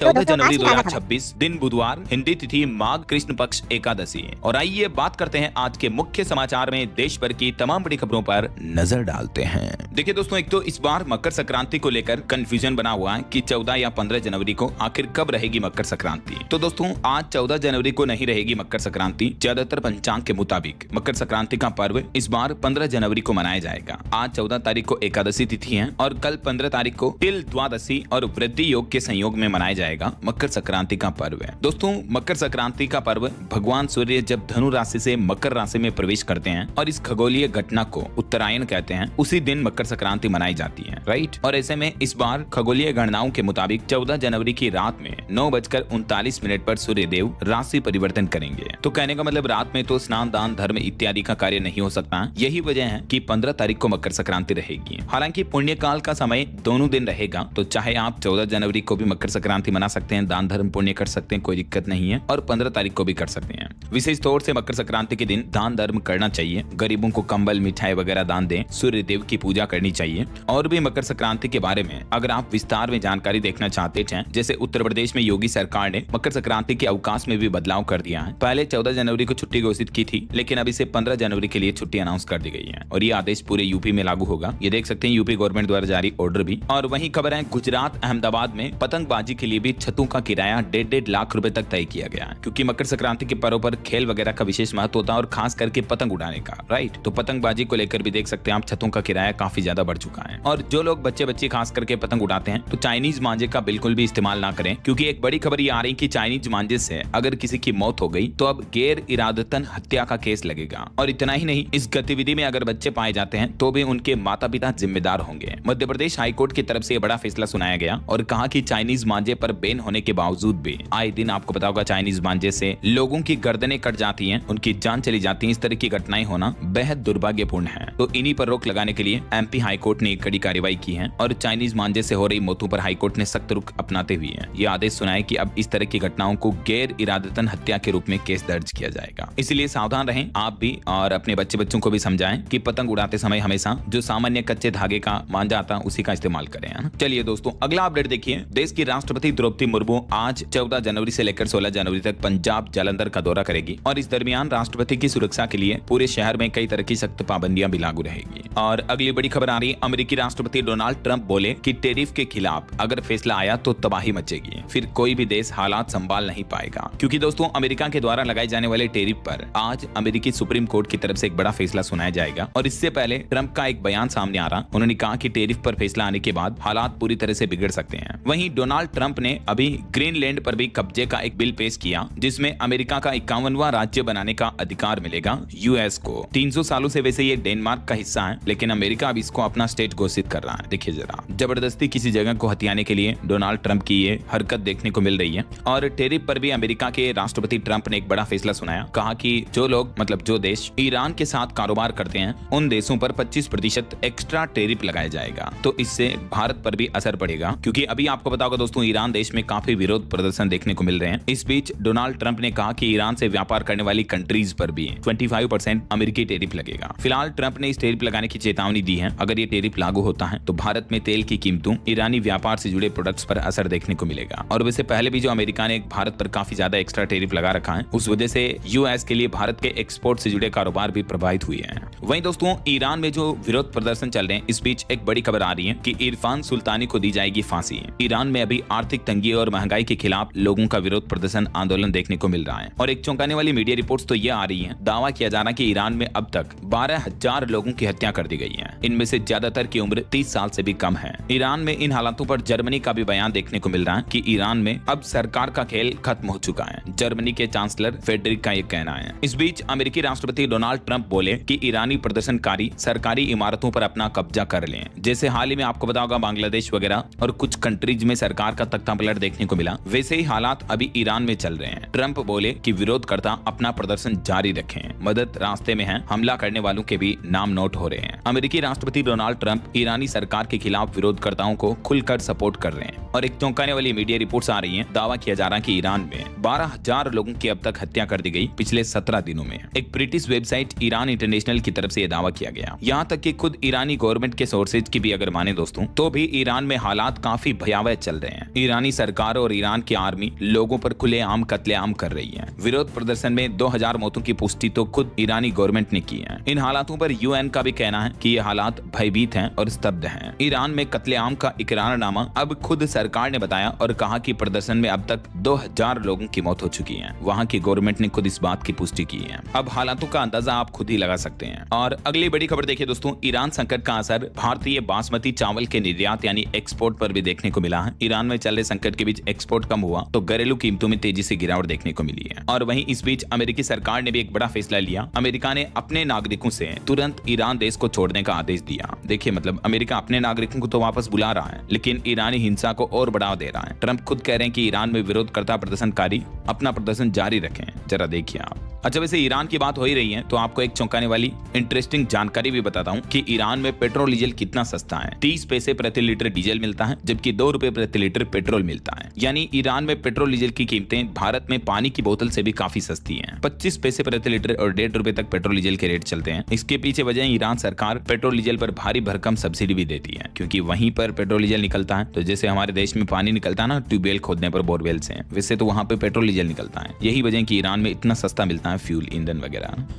14 जनवरी 2026 दिन बुधवार, हिंदी तिथि माघ कृष्ण पक्ष एकादशी। और आइए बात करते हैं आज के मुख्य समाचार में देश भर की तमाम बड़ी खबरों पर नजर डालते हैं। देखिए दोस्तों, एक तो इस बार मकर संक्रांति को लेकर कंफ्यूजन बना हुआ है कि 14 या 15 जनवरी को आखिर कब रहेगी मकर संक्रांति। तो दोस्तों, आज 14 जनवरी को नहीं रहेगी मकर संक्रांति। ज्यादातर पंचांग के मुताबिक मकर संक्रांति का पर्व इस बार 15 जनवरी को मनाया जाएगा। आज 14 तारीख को एकादशी तिथि है और कल 15 तारीख को तिल द्वादशी और वृद्धि योग के संयोग में मनाया जाएगा मकर संक्रांति का पर्व है। दोस्तों, मकर संक्रांति का पर्व भगवान सूर्य जब धनु राशि से मकर राशि में प्रवेश करते हैं और इस खगोलीय घटना को उत्तरायण कहते हैं, उसी दिन मकर संक्रांति मनाई जाती है, राइट। और ऐसे में इस बार खगोलीय गणनाओं के मुताबिक 14 जनवरी की रात में 9:39 पर सूर्य देव राशि परिवर्तन करेंगे। तो कहने का मतलब रात में तो स्नान, दान, धर्म इत्यादि का कार्य नहीं हो सकता। यही वजह है कि 15 तारीख को मकर संक्रांति रहेगी। हालांकि पुण्यकाल का समय दोनों दिन रहेगा, तो चाहे आप 14 जनवरी को भी मकर संक्रांति मना सकते हैं, दान धर्म पुण्य कर सकते हैं, कोई दिक्कत नहीं है। और 15 तारीख को भी कर सकते हैं। विशेष तौर से मकर संक्रांति के दिन दान धर्म करना चाहिए। गरीबों को कंबल, मिठाई वगैरह दान दें, सूर्य देव की पूजा करनी चाहिए। और भी मकर संक्रांति के बारे में अगर आप विस्तार में जानकारी देखना चाहते हैं, जैसे उत्तर प्रदेश में योगी सरकार ने मकर संक्रांति के अवकाश में भी बदलाव कर दिया है। पहले 14 जनवरी को छुट्टी घोषित की थी, लेकिन अब इसे 15 जनवरी के लिए छुट्टी अनाउंस कर दी गई है और ये आदेश पूरे यूपी में लागू होगा। ये देख सकते हैं यूपी गवर्नमेंट द्वारा जारी ऑर्डर भी। और वहीं खबर है, गुजरात अहमदाबाद में पतंगबाजी के लिए भी छतों का किराया 1.5 लाख रुपए तक तय किया गया है, क्योंकि मकर संक्रांति के पर्व पर खेल वगैरह का विशेष महत्व होता है और खास करके पतंग उड़ाने का, राइट। तो पतंगबाजी को लेकर भी देख सकते हैं आप, छतों का किराया काफी ज्यादा बढ़ चुका है। और जो लोग बच्चे खास करके पतंग उड़ाते हैं, तो चाइनीज मांझे का बिल्कुल भी इस्तेमाल ना करें, क्योंकि एक बड़ी खबर ये आ रही कि चाइनीज मांझे से अगर किसी की मौत हो गई तो अब गैर इरादतन हत्या का केस लगेगा। और इतना ही नहीं, इस गतिविधि में अगर बच्चे पाए जाते हैं तो भी उनके माता पिता जिम्मेदार होंगे। मध्य प्रदेश हाईकोर्ट की तरफ से बड़ा फैसला सुनाया गया और कहा कि चाइनीज मांझे पर बैन होने के बावजूद भी आए दिन आपको पता होगा चाइनीज मांझे से लोगों की गर्दनें कट जाती हैं, उनकी जान चली जाती है। इस तरह की घटनाएं होना बेहद दुर्भाग्यपूर्ण है। तो इन्हीं पर रोक लगाने के लिए एमपी हाईकोर्ट ने एक कड़ी कार्रवाई की है और चाइनीज मांझे से हो रही मौतों पर हाईकोर्ट ने सख्त रुख अपनाते हुए ये आदेश सुनाया कि अब इस तरह की घटनाओं को गैर इरादतन हत्या के रूप में केस दर्ज किया जाएगा। इसलिए सावधान रहें आप भी और अपने बच्चों को भी समझाएं कि पतंग उड़ाते समय हमेशा जो सामान्य कच्चे धागे का मांझा आता है उसी का इस्तेमाल करें। चलिए दोस्तों, अगला अपडेट देखिए। देश की राष्ट्रपति द्रौपदी मुर्मू आज 14 जनवरी से लेकर 16 जनवरी तक पंजाब जालंधर का दौरा करेगी और इस दरमियान राष्ट्रपति की सुरक्षा के लिए पूरे शहर में कई तरह की सख्त पाबंदियां भी लागू रहेगी। और अगली बड़ी खबर आ रही है, अमेरिकी राष्ट्रपति डोनाल्ड ट्रंप बोले कि टैरिफ के खिलाफ अगर फैसला आया तो तबाही मचेगी, फिर कोई भी देश हालात संभाल नहीं पाएगा। क्योंकि दोस्तों, अमेरिका के द्वारा लगाए जाने वाले टैरिफ पर आज अमेरिकी सुप्रीम कोर्ट की तरफ से एक बड़ा फैसला सुनाया जाएगा। और इससे पहले ट्रंप का एक बयान सामने आ रहा, उन्होंने कहा कि टैरिफ पर फैसला आने के बाद हालात पूरी तरह से बिगड़ सकते हैं। वहीं डोनाल्ड ट्रंप ने अभी ग्रीनलैंड पर भी कब्जे का एक बिल पेश किया, जिसमें अमेरिका का 51वां राज्य बनाने का अधिकार मिलेगा यूएस को। 300 सालों से वैसे ये डेनमार्क का हिस्सा है, लेकिन अमेरिका अब इसको अपना स्टेट घोषित कर रहा है। देखिए जरा, जबरदस्ती किसी जगह को हथियाने के लिए डोनाल्ड ट्रंप की ये हरकत देखने को मिल रही है। और टैरिफ पर भी अमेरिका के राष्ट्रपति ट्रंप ने एक बड़ा फैसला सुनाया, कहा कि जो लोग जो देश ईरान के साथ कारोबार करते हैं, उन देशों पर 25% एक्स्ट्रा टैरिफ लगाया जाएगा। तो इससे भारत पर भी असर पड़ेगा, क्योंकि अभी आपको पता होगा दोस्तों, ईरान देश में काफी विरोध प्रदर्शन देखने को मिल रहे हैं। इस बीच डोनाल्ड ट्रंप ने कहा कि ईरान से व्यापार करने वाली कंट्रीज पर भी 25% अमेरिकी टैरिफ लगेगा। फिलहाल ट्रंप ने इस टैरिफ लगाने की चेतावनी दी है। अगर ये टैरिफ लागू होता है तो भारत में तेल की कीमतों, ईरानी व्यापार से जुड़े प्रोडक्ट्स पर असर देखने को मिलेगा। और वैसे पहले भी जो अमेरिका ने भारत पर काफी ज्यादा एक्स्ट्रा टैरिफ लगा रखा है, उस वजह से यूएस के लिए भारत के एक्सपोर्ट से जुड़े कारोबार भी प्रभावित हुए हैं। वहीं दोस्तों, ईरान में जो विरोध प्रदर्शन चल रहे हैं, इस बीच एक बड़ी खबर आ रही है कि इरफान सुल्तानी को दी जाएगी फांसी। ईरान में अभी आर्थिक तंगी और महंगाई के खिलाफ लोगों का विरोध प्रदर्शन आंदोलन देखने को मिल रहा है। और एक चौंकाने वाली मीडिया रिपोर्ट्स तो ये आ रही है, दावा किया जा रहा है कि ईरान में अब तक 12,000 लोगों की हत्या कर दी गई है। इनमें से ज्यादातर की उम्र 30 साल से भी कम है। ईरान में इन हालातों पर जर्मनी का भी बयान देखने को मिल रहा है कि ईरान में अब सरकार का खेल खत्म हो चुका है। जर्मनी के चांसलर फेडरिक का ये कहना है। इस बीच अमेरिकी राष्ट्रपति डोनाल्ड ट्रंप बोले कि ईरानी प्रदर्शनकारी सरकारी इमारतों पर अपना कब्जा कर लें। जैसे हाल ही में आपको पता होगा बांग्लादेश वगैरह और कुछ कंट्रीज में सरकार का तख्ता पलट देखने को मिला, वैसे ही हालात अभी ईरान में चल रहे हैं। ट्रंप बोले कि विरोधकर्ता अपना प्रदर्शन जारी रखें, मदद रास्ते में है, हमला करने वालों के भी नाम नोट हो रहे हैं। अमेरिकी राष्ट्रपति डोनाल्ड ट्रंप ईरानी सरकार के खिलाफ विरोधकर्ताओं को खुलकर सपोर्ट कर रहे हैं। और एक चौंकाने वाली मीडिया रिपोर्ट्स आ रही हैं, दावा किया जा रहा है कि ईरान में 12,000 लोगों की अब तक हत्या कर दी गई पिछले 17 दिनों में। एक ब्रिटिश वेबसाइट ईरान इंटरनेशनल की तरफ से यह दावा किया गया। यहाँ तक कि खुद ईरानी गवर्नमेंट के सोर्सेज की भी अगर माने दोस्तों, तो भी ईरान में हालात काफी भयावह चल रहे हैं। ईरानी ईरानी सरकार और ईरान की आर्मी लोगों पर खुलेआम कत्लेआम कर रही है। विरोध प्रदर्शन में 2000 मौतों की पुष्टि तो खुद ईरानी गवर्नमेंट ने की है। इन हालातों पर यूएन का भी कहना है कि ये हालात भयभीत हैं और स्तब्ध हैं। ईरान में कत्लेआम का इकरारनामा अब खुद सरकार ने बताया और कहा कि प्रदर्शन में अब तक 2000 लोगों की मौत हो चुकी है। वहाँ की गवर्नमेंट ने खुद इस बात की पुष्टि की है। अब हालातों का अंदाजा आप खुद ही लगा सकते हैं। और अगली बड़ी खबर देखिए दोस्तों, ईरान संकट का असर भारतीय बासमती चावल के निर्यात यानी एक्सपोर्ट पर भी देखने को मिला है। ईरान में चल रहे संकट के बीच एक्सपोर्ट कम हुआ तो घरेलू कीमतों में तेजी से गिरावट देखने को मिली है। और वहीं इस बीच अमेरिकी सरकार ने भी एक बड़ा फैसला लिया। अमेरिका ने अपने नागरिकों से तुरंत ईरान देश को छोड़ने का आदेश दिया। देखिए मतलब अमेरिका अपने नागरिकों को तो वापस बुला रहा है, लेकिन ईरानी हिंसा को और बढ़ावा दे रहा है। ट्रंप खुद कह रहे हैं कि ईरान में विरोधकर्ता प्रदर्शनकारी अपना प्रदर्शन जारी रखें। जरा देखिए आप। अच्छा, वैसे ईरान की बात हो ही रही है तो आपको एक चौंकाने वाली इंटरेस्टिंग जानकारी भी बताता हूं कि ईरान में पेट्रोल डीजल कितना सस्ता है। 30 पैसे प्रति लीटर डीजल मिलता है, जबकि 2 रुपए प्रति लीटर पेट्रोल मिलता है। यानी ईरान में पेट्रोल डीजल की कीमतें भारत में पानी की बोतल से भी काफी सस्ती हैं। 25 पैसे प्रति लीटर और 1.5 रुपए तक पेट्रोल डीजल के रेट चलते हैं। इसके पीछे वजह ईरान सरकार पेट्रोल डीजल पर भारी भरकम सब्सिडी भी देती है, क्योंकि वहीं पर पेट्रोल डीजल निकलता है। तो जैसे हमारे देश में पानी निकलता है ना ट्यूबवेल खोदने पर, बोरवेल से, वैसे तो वहां पे पेट्रोल डीजल निकलता है। यही वजह कि ईरान में इतना सस्ता मिलता है फ्यूल, ईंधन।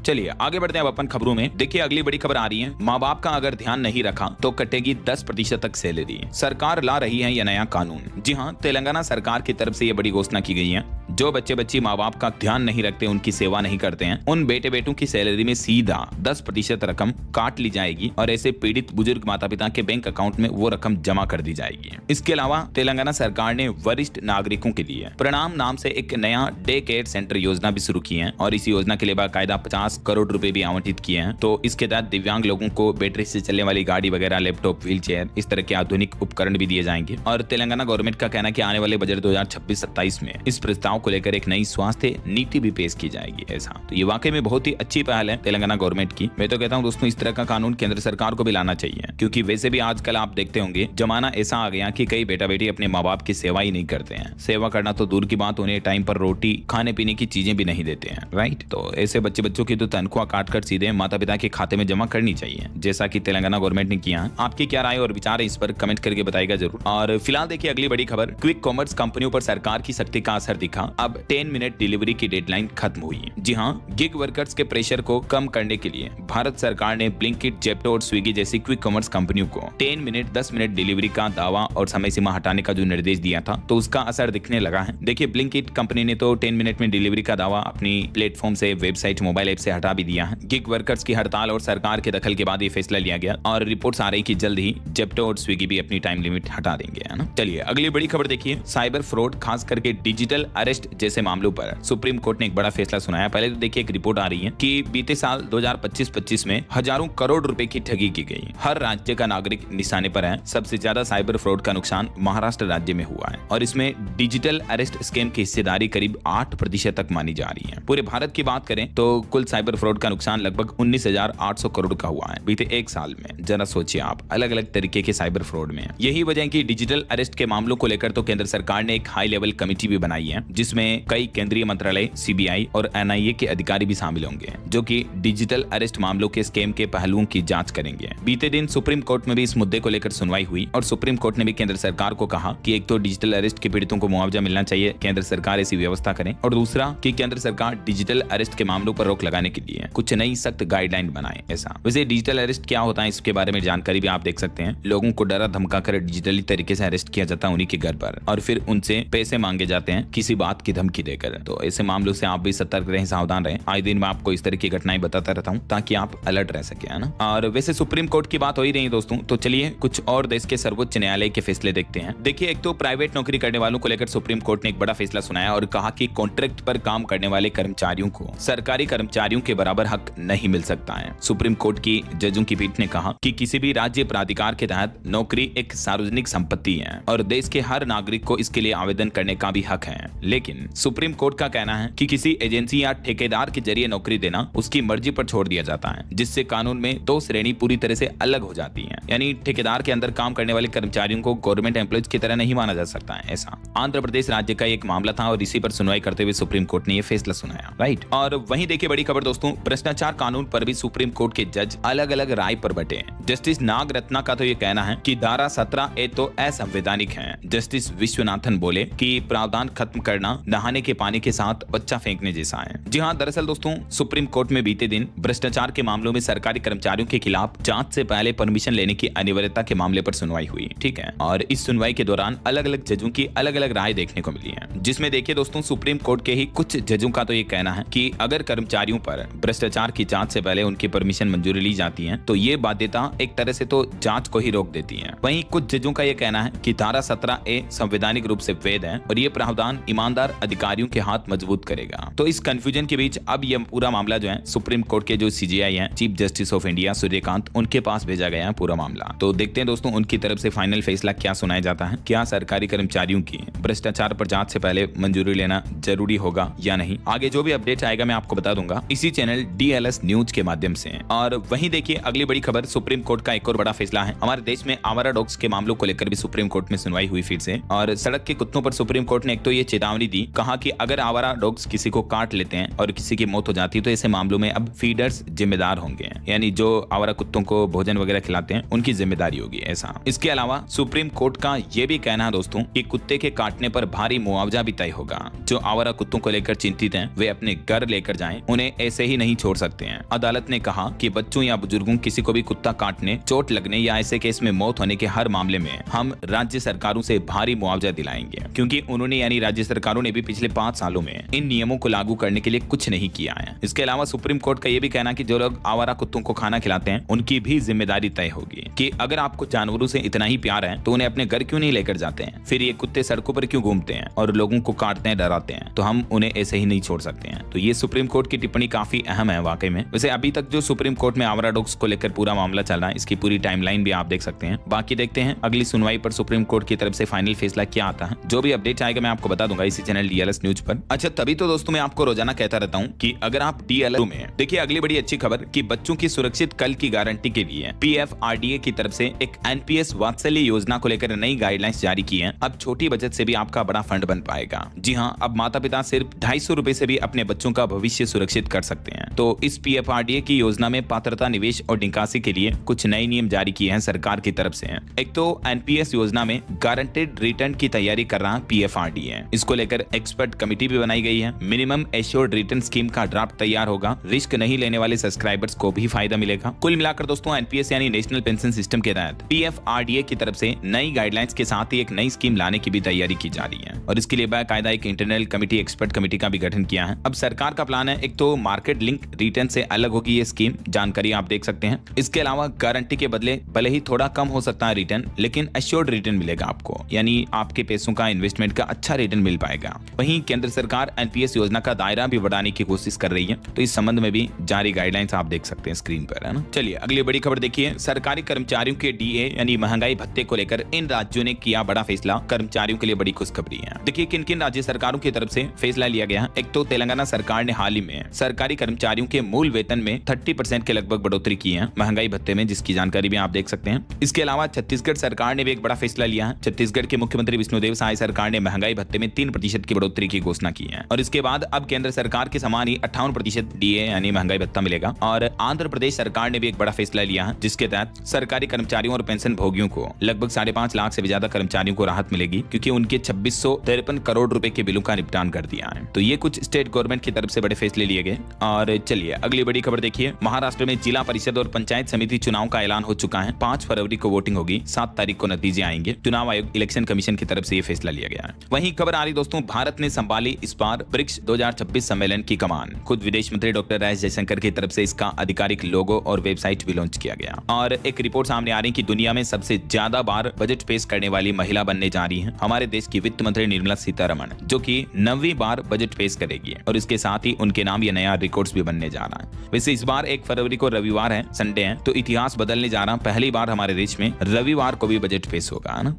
चलिए आगे बढ़ते हैं अब अपन खबरों में। देखिए अगली बड़ी खबर आ रही है, माँ बाप का अगर ध्यान नहीं रखा तो कटेगी 10% तक सैलरी। सरकार ला रही है यह नया कानून। जी हाँ, तेलंगाना सरकार की तरफ से यह बड़ी घोषणा की गई है। जो बच्चे बच्ची माँ बाप का ध्यान नहीं रखते, उनकी सेवा नहीं करते हैं, उन बेटे बेटों की सैलरी में सीधा 10% रकम काट ली जाएगी और ऐसे पीड़ित बुजुर्ग माता पिता के बैंक अकाउंट में वो रकम जमा कर दी जाएगी। इसके अलावा तेलंगाना सरकार ने वरिष्ठ नागरिकों के लिए प्रणाम नाम से एक नया डे केयर सेंटर योजना भी शुरू की है और इस योजना के लिए बाकायदा 50 करोड़ रुपए भी आवंटित किए हैं। तो इसके तहत दिव्यांग लोगों को बैटरी से चलने वाली गाड़ी वगैरह, लैपटॉप, व्हील चेयर, इस तरह के आधुनिक उपकरण भी दिए जाएंगे। और तेलंगाना गवर्नमेंट का कहना है कि आने वाले बजट 2026-27 में इस प्रस्ताव को लेकर एक नई स्वास्थ्य नीति भी पेश की जाएगी। ऐसा तो ये वाकई में बहुत ही अच्छी पहल है तेलंगाना गवर्नमेंट की। मैं तो कहता हूँ दोस्तों, इस तरह का कानून केंद्र सरकार को भी लाना चाहिए, क्योंकि वैसे भी आजकल आप देखते होंगे जमाना ऐसा आ गया कि कई बेटा बेटी अपने माँ बाप की सेवा ही नहीं करते हैं। सेवा करना तो दूर की बात, उन्हें टाइम पर रोटी, खाने पीने की चीजें भी नहीं देते हैं। राइट, तो ऐसे बच्चों की तो तनख्वाह काटकर सीधे माता पिता के खाते में जमा करनी चाहिए, जैसा कि तेलंगाना गवर्नमेंट ने किया। आपकी क्या राय और विचार है इस पर कमेंट करके बताइएगा जरूर। और फिलहाल देखिए अगली बड़ी खबर, क्विक कॉमर्स कंपनियों पर सरकार की सख्ती का असर दिखा। अब 10 मिनट डिलीवरी की डेडलाइन खत्म हुई है। जी हाँ, गिग वर्कर्स के प्रेशर को कम करने के लिए भारत सरकार ने ब्लिंकिट, जेप्टो और स्विगी जैसी क्विक कॉमर्स कंपनियों को 10 मिनट 10 मिनट डिलीवरी का दावा और समय सीमा हटाने का जो निर्देश दिया था, तो उसका असर दिखने लगा है। देखिए ब्लिंकिट कंपनी ने तो 10 मिनट में डिलीवरी का दावा अपनी प्लेटफॉर्म से, वेबसाइट, मोबाइल ऐप से हटा भी दिया है। गिग वर्कर्स की हड़ताल और सरकार के दखल के बाद ये फैसला लिया गया और रिपोर्ट्स आ रही कि जल्द ही जेप्टो और स्विगी भी अपनी टाइम लिमिट हटा देंगे, है ना। चलिए अगली बड़ी खबर देखिए, साइबर फ्रॉड खास करके डिजिटल अरेस्ट जैसे मामलों पर सुप्रीम कोर्ट ने एक बड़ा फैसला सुनाया। पहले तो देखिए एक रिपोर्ट आ रही है कि बीते साल 2025-25 में हजारों करोड़ रुपए की ठगी की गई। हर राज्य का नागरिक निशाने पर है। सबसे ज्यादा साइबर फ्रॉड का नुकसान महाराष्ट्र राज्य में हुआ है और इसमें डिजिटल अरेस्ट स्कैम की हिस्सेदारी करीब 8% तक मानी जा रही है। पूरे भारत की बात करें तो कुल साइबर फ्रॉड का नुकसान लगभग 19,800 करोड़ का हुआ है बीते एक साल में। जरा सोचिए आप, अलग अलग तरीके के साइबर फ्रॉड में। यही वजह है कि डिजिटल अरेस्ट के मामलों को लेकर तो केंद्र सरकार ने एक हाई लेवल कमेटी भी बनाई है, जिसमें कई केंद्रीय मंत्रालय, सीबीआई और एनआईए के अधिकारी भी शामिल होंगे, जो कि डिजिटल अरेस्ट मामलों के स्कैम के पहलुओं की जांच करेंगे। बीते दिन सुप्रीम कोर्ट में भी इस मुद्दे को लेकर सुनवाई हुई और सुप्रीम कोर्ट ने भी केंद्र सरकार को कहा कि एक तो डिजिटल अरेस्ट के पीड़ितों को मुआवजा मिलना चाहिए, केंद्र सरकार ऐसी व्यवस्था करे, और दूसरा कि केंद्र सरकार डिजिटल अरेस्ट के मामलों पर रोक लगाने के लिए कुछ नई सख्त गाइडलाइन बनाए। ऐसा वैसे डिजिटल अरेस्ट क्या होता है इसके बारे में जानकारी भी आप देख सकते हैं। लोगों को डरा धमका कर डिजिटली तरीके से अरेस्ट किया जाता है उन्हीं के घर पर, और फिर उनसे पैसे मांगे जाते हैं किसी बात की धमकी देकर। तो ऐसे मामलों से आप भी सतर्क रहें, सावधान रहें। आए दिन मैं आपको इस तरह की घटनाएं बताता रहता हूं ताकि आप अलर्ट रह सके, है ना। और वैसे सुप्रीम कोर्ट की बात हो ही रही है दोस्तों, तो चलिए कुछ और देश के सर्वोच्च न्यायालय के फैसले देखते हैं। देखिए एक तो प्राइवेट नौकरी करने वालों को लेकर सुप्रीम कोर्ट ने एक बड़ा फैसला सुनाया और कहा कि कॉन्ट्रैक्ट पर काम करने वाले कर्मचारियों को सरकारी कर्मचारियों के बराबर हक नहीं मिल सकता है। सुप्रीम कोर्ट की जजों की पीठ ने कहा कि किसी भी राज्य प्राधिकार के तहत नौकरी एक सार्वजनिक संपत्ति है और देश के हर नागरिक को इसके लिए आवेदन करने का भी हक है, लेकिन सुप्रीम कोर्ट का कहना है कि किसी एजेंसी या ठेकेदार के जरिए नौकरी देना उसकी मर्जी पर छोड़ दिया जाता है, जिससे कानून में दो श्रेणी पूरी तरह से अलग हो जाती है। यानी ठेकेदार के अंदर काम करने वाले कर्मचारियों को गवर्नमेंट एम्प्लॉयज की तरह नहीं माना जा सकता है। ऐसा आंध्र प्रदेश राज्य का एक मामला था और इसी पर सुनवाई करते हुए सुप्रीम कोर्ट ने यह फैसला सुनाया, राइट। और वहीं देखिए बड़ी खबर दोस्तों, भ्रष्टाचार कानून पर भी सुप्रीम कोर्ट के जज अलग अलग राय पर बटे हैं। जस्टिस नाग रत्ना का तो ये कहना है कि धारा 17A तो असंवैधानिक है। जस्टिस विश्वनाथन बोले कि प्रावधान खत्म करना नहाने के पानी के साथ बच्चा फेंकने जैसा है। जी हाँ, दरअसल दोस्तों सुप्रीम कोर्ट में बीते दिन भ्रष्टाचार के मामलों में सरकारी कर्मचारियों के खिलाफ जांच से पहले परमिशन लेने की अनिवार्यता के मामले पर सुनवाई हुई, ठीक है। और इस सुनवाई के दौरान अलग अलग जजों की अलग अलग राय देखने को मिली है, जिसमें देखिए दोस्तों सुप्रीम कोर्ट के ही कुछ जजों का तो ये कहना है कि अगर कर्मचारियों पर भ्रष्टाचार की जांच से पहले उनकी परमिशन मंजूरी ली जाती है तो ये बाध्यता एक तरह से तो जांच को ही रोक देती है। वहीं कुछ जजों का ये कहना है कि धारा 17A संवैधानिक रूप से वैध है और ये प्रावधान ईमानदार अधिकारियों के हाथ मजबूत करेगा। तो इस कंफ्यूजन के बीच अब ये पूरा मामला जो है सुप्रीम कोर्ट के जो CJI हैं, chief justice of India Suryakant, उनके पास भेजा गया है पूरा मामला। तो देखते हैं दोस्तों उनकी तरफ से फाइनल फैसला क्या सुनाया जाता है। क्या सरकारी कर्मचारियों की भ्रष्टाचार पर जांच से पहले मंजूरी लेना जरूरी होगा या नहीं। आगे जो भी अपडेट आएगा मैं आपको बता दूंगा इसी चैनल DLS न्यूज के माध्यम से। और वहीं देखिए अगली बड़ी खबर, सुप्रीम कोर्ट का एक और बड़ा फैसला है। हमारे देश में आवारा डॉग्स के मामलों को लेकर भी सुप्रीम कोर्ट में सुनवाई हुई फिर से। और सड़क के कुत्तों पर सुप्रीम कोर्ट ने एक तो ये चेतावनी दी, कहा कि अगर आवारा डॉग्स किसी को काट लेते हैं और किसी की मौत हो जाती है तो ऐसे मामलों में अब फीडर्स जिम्मेदार होंगे, यानी जो आवारा कुत्तों को भोजन वगैरह खिलाते हैं उनकी जिम्मेदारी होगी ऐसा। इसके अलावा सुप्रीम कोर्ट का यह भी कहना है दोस्तों कि कुत्ते के काटने पर भारी मुआवजा भी तय होगा। जो आवारा कुत्तों को लेकर चिंतित हैं वे अपने घर लेकर जाएं, उन्हें ऐसे ही नहीं छोड़ सकते हैं। अदालत ने कहा कि बच्चों या बुजुर्गों किसी को भी कुत्ता काटने, चोट लगने या ऐसे केस में मौत होने के हर मामले में हम राज्य सरकारों से भारी मुआवजा दिलाएंगे, क्योंकि उन्होंने यानी राज्य सरकारों ने भी पिछले 5 सालों में इन नियमों को लागू करने के लिए कुछ नहीं किया है। इसके अलावा सुप्रीम कोर्ट का यह भी कहना कि जो लोग आवारा कुत्तों को खाना खिलाते हैं उनकी भी जिम्मेदारी तय होगी कि अगर आपको जानवरों से इतना ही प्यार है तो उन्हें अपने घर क्यों नहीं लेकर जाते हैं। फिर ये कुत्ते सड़कों पर क्यों घूमते हैं और लोगों को काटते हैं, डराते हैं, तो हम उन्हें ऐसे ही नहीं छोड़ सकते हैं। तो ये सुप्रीम कोर्ट की टिप्पणी काफी अहम है वाकई में। वैसे अभी तक जो सुप्रीम कोर्ट में आवारा डॉग्स को लेकर पूरा मामला चल रहा है, इसकी पूरी टाइमलाइन भी आप देख सकते हैं। बाकी देखते हैं अगली सुनवाई पर सुप्रीम कोर्ट की तरफ से फाइनल फैसला क्या आता है। जो भी अपडेट आएगा मैं आपको बता दूंगा इसी चैनल DLS न्यूज पर। अच्छा, तभी तो दोस्तों मैं आपको रोजाना कहता रहता हूँ कि अगर आप DLS में देखिए अगली बड़ी अच्छी खबर कि बच्चों की सुरक्षित कल की गारंटी के लिए PFRDA की तरफ से एक NPS वात्सल्य योजना को लेकर नई गाइडलाइंस जारी की है। अब छोटी बचत से भी आपका बड़ा फंड बन पाएगा। जी हाँ, अब माता पिता सिर्फ 250 रुपए से भी अपने बच्चों का भविष्य सुरक्षित कर सकते हैं। तो इस PFRDA की योजना में पात्रता, निवेश और निकासी के लिए कुछ नए नियम जारी किए हैं सरकार की तरफ से। एक तो NPS योजना में गारंटेड रिटर्न की तैयारी कर रहा PFRDA, इसको लेकर एक्सपर्ट कमेटी भी बनाई गई है। मिनिमम एश्योर्ड रिटर्न स्कीम का ड्राफ्ट तैयार होगा। रिस्क नहीं लेने वाले सब्सक्राइबर्स को भी फायदा मिलेगा। कुल मिलाकर दोस्तों NPS यानी नेशनल पेंशन सिस्टम के तहत PFRDA की तरफ से नई गाइडलाइंस के साथ ही एक नई स्कीम लाने की भी तैयारी की जा रही है और इसके लिए बाकायदा एक इंटरनल कमेटी, एक्सपर्ट कमेटी का भी गठन किया है। अब सरकार का प्लान है एक तो मार्केट लिंक रिटर्न से अलग होगी ये स्कीम, जानकारी आप देख सकते हैं। इसके अलावा गारंटी के बदले भले ही थोड़ा कम हो सकता है रिटर्न, लेकिन एश्योर्ड रिटर्न मिलेगा आपको, यानी आपके पैसों का, इन्वेस्टमेंट का अच्छा रिटर्न मिल पाएगा। वहीं केंद्र सरकार NPS योजना का दायरा भी बढ़ाने की कोशिश कर रही है, तो इस संबंध में भी जारी गाइडलाइंस आप देख सकते हैं स्क्रीन पर, है ना। चलिए अगली बड़ी खबर देखिए, सरकारी कर्मचारियों के DA यानी महंगाई भत्ते को लेकर इन राज्यों ने किया बड़ा फैसला। कर्मचारियों के लिए बड़ी खुशखबरी है। देखिए किन किन राज्य सरकारों की तरफ से फैसला लिया गया है। एक तो तेलंगाना सरकार ने हाल ही में सरकारी कर्मचारियों के मूल वेतन में 30% के लगभग बढ़ोतरी की है महंगाई भत्ते में, जिसकी जानकारी भी आप देख सकते हैं। इसके अलावा छत्तीसगढ़ सरकार ने भी एक बड़ा फैसला लिया है। छत्तीसगढ़ के मुख्यमंत्री विष्णुदेव साय सरकार ने महंगाई भत्ते में 3% की बढ़ोतरी की घोषणा की है और इसके बाद अब केंद्र सरकार के समान ही 58% DA यानी महंगाई भत्ता मिलेगा। और आंध्र प्रदेश सरकार ने भी एक बड़ा फैसला लिया है, जिसके तहत सरकारी कर्मचारियों और पेंशन भोगियों को लगभग 5.5 लाख से भी ज्यादा कर्मचारियों को राहत मिलेगी, क्योंकि उनके 2653 करोड़ रुपए के बिलों का निपटान कर दिया है। तो ये कुछ स्टेट गवर्नमेंट की तरफ से बड़े फैसले लिए गए। और चलिए अगली बड़ी खबर देखिए, महाराष्ट्र में जिला परिषद और पंचायत समिति चुनाव का ऐलान हो चुका है। 5 फरवरी को वोटिंग होगी, 7 तारीख को नतीजे आएंगे। चुनाव आयोग इलेक्शन कमीशन की तरफ से ये फैसला लिया गया है। वहीं खबर आ रही दोस्तों, भारत ने संभाली इस बार ब्रिक्स 2026 सम्मेलन की कमान। खुद विदेश मंत्री डॉक्टर एस जयशंकर की तरफ से इसका आधिकारिक लोगो और वेबसाइट भी लॉन्च किया गया। और एक रिपोर्ट सामने आ रही कि दुनिया में सबसे ज्यादा बार बजट पेश करने वाली महिला बनने जा रही है हमारे देश की वित्त मंत्री निर्मला सीतारमण, जो कि 9वीं बार बजट पेश करेगी और इसके साथ ही उनके नाम ये नया रिकॉर्ड्स भी बनने जा रहा है। वैसे इस बार 1 फरवरी को रविवार है, संडे है, तो इतिहास बदलने जा रहा है। पहली बार हमारे देश में रविवार को भी बजट पेश होगा, है ना।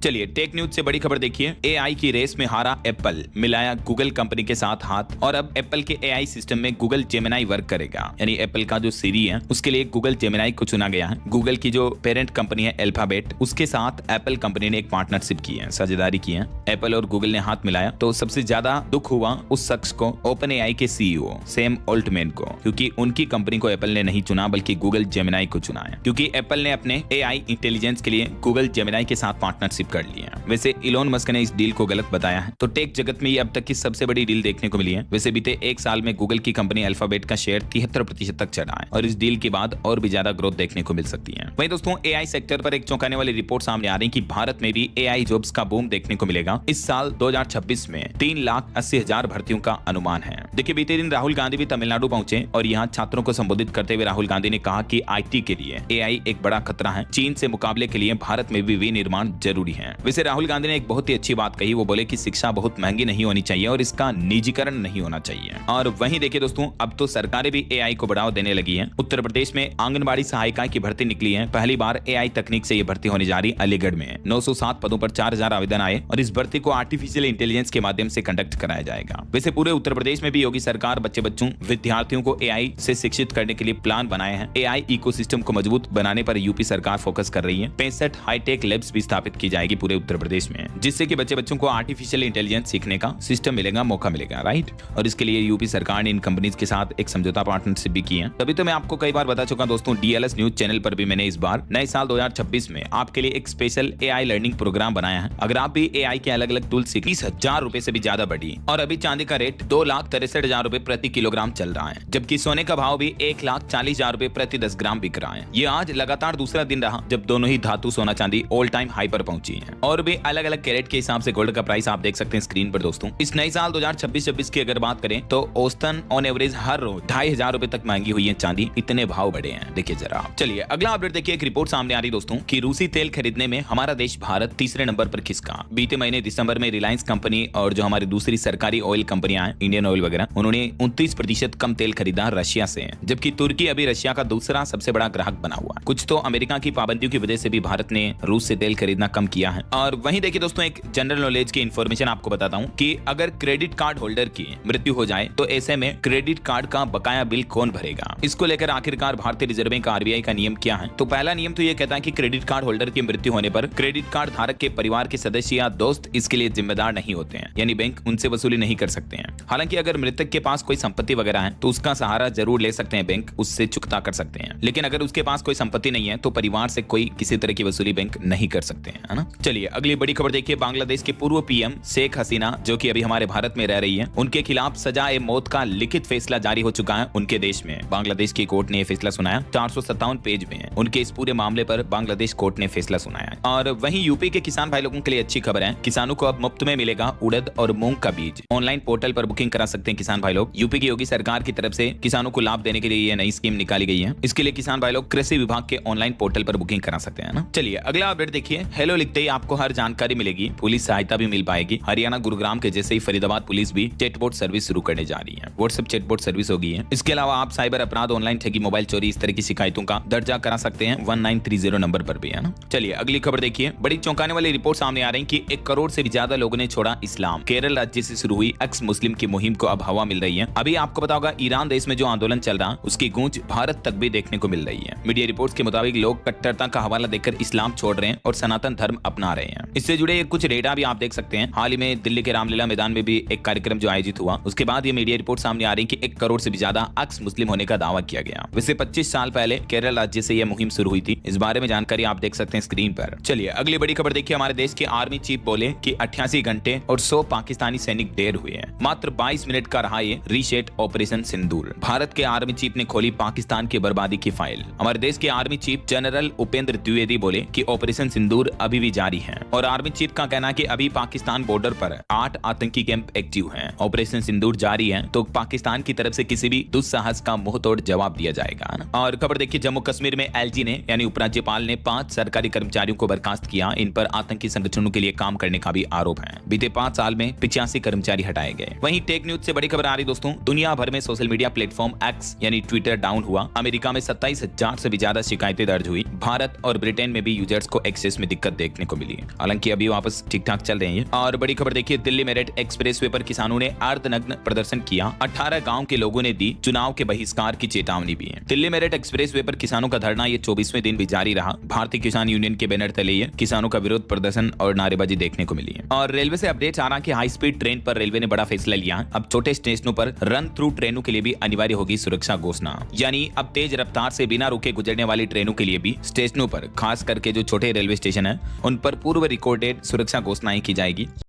चलिए टेक न्यूज से बड़ी खबर देखिए, एआई की रेस में हारा एप्पल, मिलाया गूगल कंपनी के साथ हाथ और अब एप्पल के एआई सिस्टम में गूगल जेमिनाई वर्क करेगा। यानी एप्पल का जो सीरी है उसके लिए गूगल जेमिनाई को चुना गया है। गूगल की जो पेरेंट कंपनी है अल्फाबेट, उसके साथ एप्पल कंपनी ने एक पार्टनरशिप की है, साझेदारी की है। एप्पल और गूगल ने हाथ मिलाया तो सबसे ज्यादा दुख हुआ उस शख्स को, ओपन एआई के सीईओ सैम ऑल्टमैन को, क्योंकि उनकी कंपनी को एप्पल ने नहीं चुना बल्कि गूगल जेमिनाई को चुना है, क्योंकि एप्पल ने अपने एआई इंटेलिजेंस के लिए गूगल जेमिनाई के साथ पार्टनरशिप कर ली है। वैसे इलोन मस्क ने इस डील को गलत बताया है। तो टेक जगत में ये अब तक की सबसे बड़ी डील देखने को मिली है। वैसे बीते एक साल में गूगल की कंपनी अल्फाबेट का शेयर 73% तक चढ़ा है और इस डील के बाद और भी ज्यादा ग्रोथ देखने को मिल सकती है। वहीं दोस्तों एआई सेक्टर पर एक चौंकाने वाली रिपोर्ट सामने आ रही है कि भारत में भी एआई जॉब्स का बूम देखने को मिलेगा। इस साल 2026 में 3,80,000 भर्तियों का अनुमान है। देखिए बीते दिन राहुल गांधी भी तमिलनाडु पहुंचे और यहाँ छात्रों को संबोधित करते हुए राहुल गांधी ने कहा कि आईटी के लिए एआई एक बड़ा खतरा है। चीन से मुकाबले के लिए भारत में भी विनिर्माण जरूरी है। वैसे राहुल गांधी ने एक बहुत ही अच्छी बात कही। वो बोले कि शिक्षा बहुत महंगी नहीं होनी चाहिए और इसका निजीकरण नहीं होना चाहिए। और वहीं देखिए दोस्तों अब तो सरकारें भी एआई को बढ़ावा देने लगी हैं। उत्तर प्रदेश में आंगनबाड़ी सहायिका की भर्ती निकली है। पहली बार एआई तकनीक से ये भर्ती होने जा रही। अलीगढ़ में 907 पदों पर 4,000 आवेदन आए और इस भर्ती को आर्टिफिशियल इंटेलिजेंस के माध्यम से कंडक्ट कराया जाएगा। वैसे पूरे उत्तर प्रदेश में भी योगी सरकार बच्चों विद्यार्थियों को एआई से शिक्षित करने के लिए प्लान बनाए हैं। एआई इकोसिस्टम को मजबूत बनाने पर यूपी सरकार फोकस कर रही है। 65 हाईटेक लैब्स भी स्थापित की जाएगी पूरे उत्तर प्रदेश में, जिससे कि बच्चों को आर्टिफिशियल इंटेलिजेंस सीखने का सिस्टम मिलेगा, मौका मिलेगा, राइट। और इसके लिए यूपी सरकार ने इन कंपनीज के साथ एक समझौता पार्टनरशिप भी की है। तभी तो मैं आपको कई बार बता चुका दोस्तों, डीएलएस न्यूज चैनल पर भी मैंने इस बार नए साल 2026 में आपके लिए एक स्पेशल एआई लर्निंग प्रोग्राम बनाया है। अगर आप भी एआई के अलग अलग टूल सीख 30,000 रुपए से भी ज्यादा बढ़ी और अभी चांदी का रेट 2,63,000 रुपए प्रति किलोग्राम चल रहा है, जबकि सोने का भाव भी 1,40,000 रुपए प्रति 10 ग्राम बिक रहा है। ये आज लगातार दूसरा दिन रहा जब दोनों ही धातु सोना चांदी ऑल टाइम हाई पर पहुंची है। और भी अलग अलग कैरेट के हिसाब से गोल्ड का प्राइस आप देख सकते हैं स्क्रीन पर दोस्तों। इस नए साल 2026-26 की अगर बात करें तो औसतन ऑन एवरेज हर रोज 2,500 रुपए तक महंगी हुई है चांदी। इतने भाव बढ़े हैं, देखिए जरा। चलिए अगला अपडेट देखिए, एक रिपोर्ट सामने आ रही दोस्तों कि रूसी तेल खरीदने में हमारा देश भारत तीसरे नंबर पर खिसका। बीते महीने दिसंबर में रिलायंस कंपनी और जो हमारी दूसरी सरकारी ऑयल कंपनियां हैं, इंडियन ऑयल वगैरह, उन्होंने 29% कम तेल खरीदा रशिया से, जबकि तुर्की अभी रशिया का दूसरा सबसे बड़ा ग्राहक बना हुआ है। कुछ तो अमेरिका की पाबंदियों की वजह से भी भारत ने रूस से तेल खरीदना कम किया है। और वहीं देखिए दोस्तों एक जनरल नॉलेज की इंफॉर्मेशन आपको बताता हूं कि अगर क्रेडिट कार्ड होल्डर की मृत्यु हो जाए तो ऐसे में क्रेडिट कार्ड का बकाया बिल कौन भरेगा। इसको लेकर आखिरकार भारतीय रिजर्व बैंक आरबीआई का नियम क्या है। तो पहला नियम तो ये कहता है कि क्रेडिट कार्ड होल्डर की मृत्यु होने पर क्रेडिट कार्ड धारक के परिवार के सदस्य या दोस्त इसके लिए जिम्मेदार नहीं होते हैं, यानी बैंक उनसे वसूली नहीं कर सकते हैं। हालांकि अगर मृतक के पास कोई संपत्ति वगैरह है तो उसका सहारा जरूर ले सकते हैं, बैंक उससे चुकता कर सकते हैं। लेकिन अगर उसके पास कोई संपत्ति नहीं है तो परिवार से कोई किसी तरह की वसूली बैंक नहीं कर सकते हैं, है ना। चलिए अगली बड़ी खबर देखिए, बांग्लादेश के पूर्व पीएम शेख हसीना जो कि अभी हमारे भारत में रह रही है, उनके खिलाफ सजा-ए मौत का लिखित फैसला जारी हो चुका है उनके देश में। बांग्लादेश की कोर्ट ने यह फैसला सुनाया। 457 पेज में उनके इस पूरे मामले पर बांग्लादेश कोर्ट ने फैसला सुनाया। और वहीं यूपी के किसान भाई लोगों के लिए अच्छी खबर है, किसानों को अब मुफ्त में मिलेगा उड़द और मूंग का बीज। ऑनलाइन पोर्टल पर बुकिंग करा सकते हैं किसान भाई लोग। यूपी की योगी सरकार की तरफ से किसानों को लाभ देने के लिए यह नई स्कीम निकाली गई है। इसके लिए किसान भाई लोग कृषि विभाग के ऑनलाइन पोर्टल पर बुकिंग करा सकते हैं ना। चलिए अगला अपडेट देखिए, हेलो लिखते ही आपको हर जानकारी मिलेगी, पुलिस सहायता भी मिल पाएगी। हरियाणा गुरुग्राम के जैसे ही फरीदाबाद पुलिस भी चैटबॉट सर्विस शुरू करने जा रही है। व्हाट्सएप चैटबॉट सर्विस होगी है। इसके अलावा आप साइबर अपराध, ऑनलाइन ठगी, मोबाइल चोरी, इस तरह की शिकायतों का दर्जा करा सकते हैं 1930 नंबर पर भी, है ना। चलिए अगली खबर देखिए, बड़ी चौंकाने वाली रिपोर्ट सामने आ रही है कि 1 करोड़ से भी ज्यादा लोगों ने छोड़ा इस्लाम। केरल राज्य से शुरू हुई एक्स मुस्लिम की मुहिम को अब हवा मिल रही है। अभी आपको पता होगा ईरान देश में जो आंदोलन चल रहा उसकी गूंज भारत तक भी देखने को मिल रही है। मीडिया रिपोर्ट्स के मुताबिक लोग कट्टरता का हवाला देकर इस्लाम छोड़ रहे हैं और सनातन धर्म अपना रहे हैं। इससे जुड़े कुछ डेटा भी आप देख सकते हैं। हाल ही में दिल्ली के रामलीला मैदान में भी एक कार्यक्रम जो आयोजित हुआ, उसके बाद ये मीडिया रिपोर्ट सामने आ रही कि 1 करोड़ से भी ज्यादा एक्स मुस्लिम होने का दावा किया गया। वैसे 25 साल पहले केरल राज्य से यह मुहिम शुरू हुई थी। इस बारे में जानकारी आप देख सकते हैं स्क्रीन पर। चलिए अगली बड़ी खबर देखिए, हमारे देश के आर्मी चीफ बोले कि 88 घंटे और 100 पाकिस्तानी सैनिक ढेर हुए हैं। मात्र 22 मिनट का रहा ये रीसेट ऑपरेशन सिंदूर। भारत के आर्मी चीफ ने खोली पाकिस्तान की बर्बादी की फाइल। हमारे देश के army chief general Upendra Dwivedi बोले कि ऑपरेशन सिंदूर अभी भी जारी है और आर्मी चीफ का कहना है कि अभी पाकिस्तान बॉर्डर पर 8 आतंकी कैंप एक्टिव हैं। ऑपरेशन सिंदूर जारी है तो पाकिस्तान की तरफ से किसी भी दुस्साहस का मुंहतोड़ जवाब दिया जाएगा। और खबर देखिए, जम्मू कश्मीर में एलजी ने यानी उपराज्यपाल ने 5 सरकारी कर्मचारियों को बर्खास्त किया। इन पर आतंकी संगठनों के लिए काम करने का भी आरोप है। बीते 5 साल में 85 कर्मचारी हटाए गए। वहीं टेक न्यूज से बड़ी खबर आ रही दोस्तों, दुनिया भर में सोशल मीडिया प्लेटफॉर्म एक्स यानी ट्विटर डाउन हुआ। अमेरिका में 27,000 से भी ज्यादा शिकायतें दर्ज हुई। भारत और ब्रिटेन में भी यूजर्स को एक्सेस में दिक्कत देखने को मिली है। हालांकि अभी वापस ठीक ठाक चल रहे हैं। और बड़ी खबर देखिए, दिल्ली मेरठ एक्सप्रेसवे पर किसानों ने अर्धनग्न प्रदर्शन किया। 18 गांव के लोगों ने दी चुनाव के बहिष्कार की चेतावनी भी है। दिल्ली मेरठ एक्सप्रेसवे पर किसानों का धरना ये 24वें दिन भी जारी रहा। भारतीय किसान यूनियन के बैनर तले ये किसानों का विरोध प्रदर्शन और नारेबाजी देखने को मिली है। और रेलवे से अपडेट आ रहा कि हाई स्पीड ट्रेन पर रेलवे ने बड़ा फैसला लिया। अब छोटे स्टेशनों पर रन थ्रू ट्रेनों के लिए भी अनिवार्य होगी सुरक्षा घोषणा। यानी अब तेज रफ्तार से बिना रुके गुजरने वाली ट्रेनों के लिए भी स्टेशनों पर, खास करके जो छोटे रेलवे स्टेशन है, उन पर पूर्व रिकॉर्डेड सुरक्षा घोषणाएं की जाएगी।